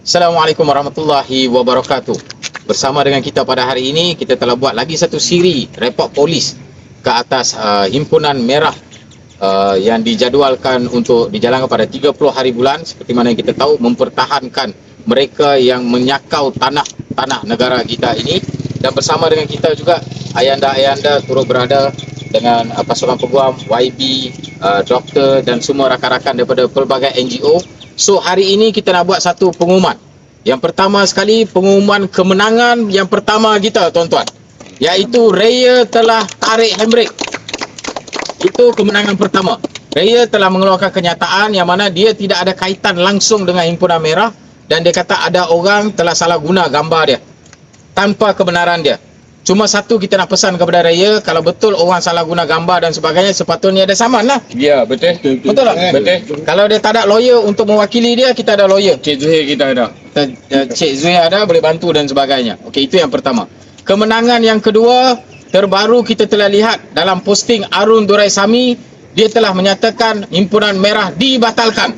Assalamualaikum warahmatullahi wabarakatuh. Bersama dengan kita pada hari ini, kita telah buat lagi satu siri report polis ke atas himpunan merah yang dijadualkan untuk dijalankan pada 30 hari bulan. Seperti mana yang kita tahu, mempertahankan mereka yang menyakau tanah negara kita ini. Dan bersama dengan kita juga ayanda-ayanda turut berada dengan pasukan peguam, YB, doktor dan semua rakan-rakan daripada pelbagai NGO. So hari ini kita nak buat satu pengumuman. Yang pertama sekali, pengumuman kemenangan yang pertama kita, tuan-tuan, iaitu Raya telah tarik handbrake. Itu kemenangan pertama. Raya telah mengeluarkan kenyataan yang mana dia tidak ada kaitan langsung dengan himpunan merah, dan dia kata ada orang telah salah guna gambar dia tanpa kebenaran dia. Cuma satu kita nak pesan kepada Raya, kalau betul orang salah guna gambar dan sebagainya, sepatutnya ada saman lah. Ya, betul. Betul tak? Betul. Kalau dia tak ada lawyer untuk mewakili dia, kita ada lawyer. Cik Zuhair kita ada. Cik Zuhair ada, boleh bantu dan sebagainya. Okey, itu yang pertama. Kemenangan yang kedua, terbaru kita telah lihat dalam posting Arun Duraisami, dia telah menyatakan himpunan merah dibatalkan.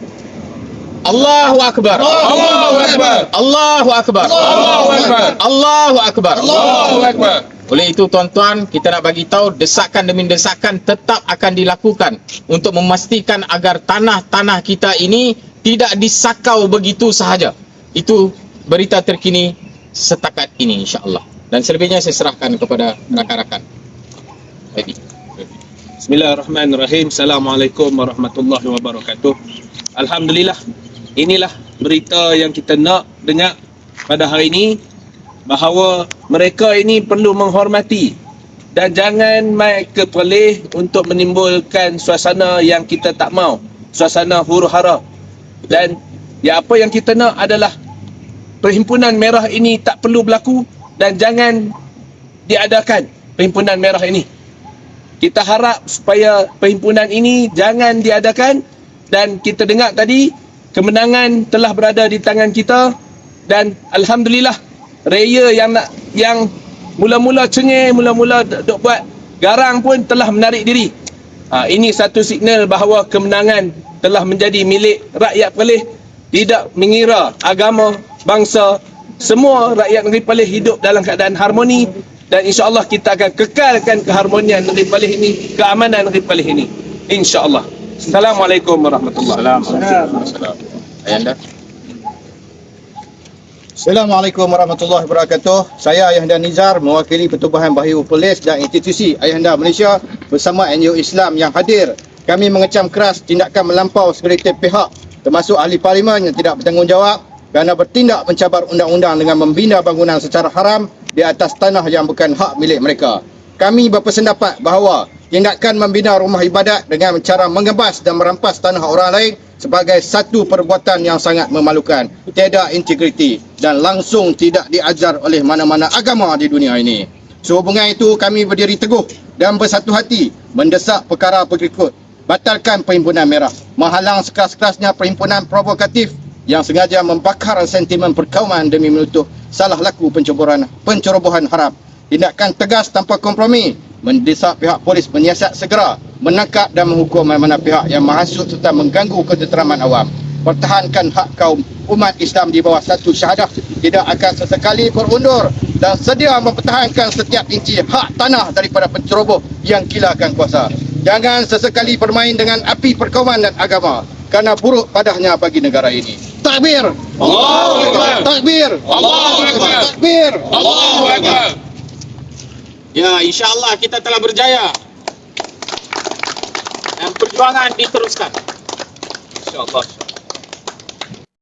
Allahu Akbar. Allahu Akbar. Allahu Akbar. Allahu Akbar. Allahu Akbar. Allahu Akbar. Oleh itu tuan-tuan, kita nak bagi tahu desakan demi desakan tetap akan dilakukan untuk memastikan agar tanah-tanah kita ini tidak disakau begitu sahaja. Itu berita terkini setakat ini, insya-Allah. Dan selebihnya saya serahkan kepada rakan-rakan. Baik. Bismillahirrahmanirrahim. Assalamualaikum warahmatullahi wabarakatuh. Alhamdulillah, inilah berita yang kita nak dengar pada hari ini, bahawa mereka ini perlu menghormati dan jangan main kepelih untuk menimbulkan suasana yang kita tak mau, suasana huru-hara. Dan apa yang kita nak adalah perhimpunan merah ini tak perlu berlaku dan jangan diadakan perhimpunan merah ini. Kita harap supaya perhimpunan ini jangan diadakan, dan kita dengar tadi kemenangan telah berada di tangan kita, dan alhamdulillah Raya yang mula-mula cengeng, mula-mula dok buat garang pun telah menarik diri. Ini satu signal bahawa kemenangan telah menjadi milik rakyat Perlis, tidak mengira agama, bangsa. Semua rakyat negeri Perlis hidup dalam keadaan harmoni, dan insya-Allah kita akan kekalkan keharmonian negeri Perlis ini, keamanan negeri Perlis ini, insya-Allah. Assalamualaikum warahmatullahi wabarakatuh. Ayanda. Assalamualaikum warahmatullahi wabarakatuh. Saya Ayahanda Nizar, mewakili Pertubuhan Bahayu Perlis dan institusi Ayahanda Malaysia bersama NGO Islam yang hadir. Kami mengecam keras tindakan melampau segelintir pihak, termasuk ahli parlimen yang tidak bertanggungjawab kerana bertindak mencabar undang-undang dengan membina bangunan secara haram di atas tanah yang bukan hak milik mereka. Kami berpendapat bahawa tindakan membina rumah ibadat dengan cara mengebas dan merampas tanah orang lain sebagai satu perbuatan yang sangat memalukan, tiada integriti dan langsung tidak diajar oleh mana-mana agama di dunia ini. Sehubungan itu, kami berdiri teguh dan bersatu hati mendesak perkara berikut: batalkan perhimpunan merah, menghalang sekeras-kerasnya perhimpunan provokatif yang sengaja membakar sentimen perkauman demi menutup salah laku pencerobohan haram. Tindakan tegas tanpa kompromi, mendesak pihak polis menyiasat segera menangkap dan menghukum mana-mana pihak yang menghasut serta mengganggu ketenteraman awam. Pertahankan hak kaum umat Islam di bawah satu syahadah, tidak akan sesekali berundur dan sedia mempertahankan setiap inci hak tanah daripada penceroboh yang gilakan kuasa. Jangan sesekali bermain dengan api perkauman dan agama, kerana buruk padahnya bagi negara ini. Takbir! Allahu Akbar. Takbir! Allahu Akbar. Takbir! Allahu Akbar. Ya, insya-Allah kita telah berjaya. Dan perjuangan diteruskan. InsyaAllah.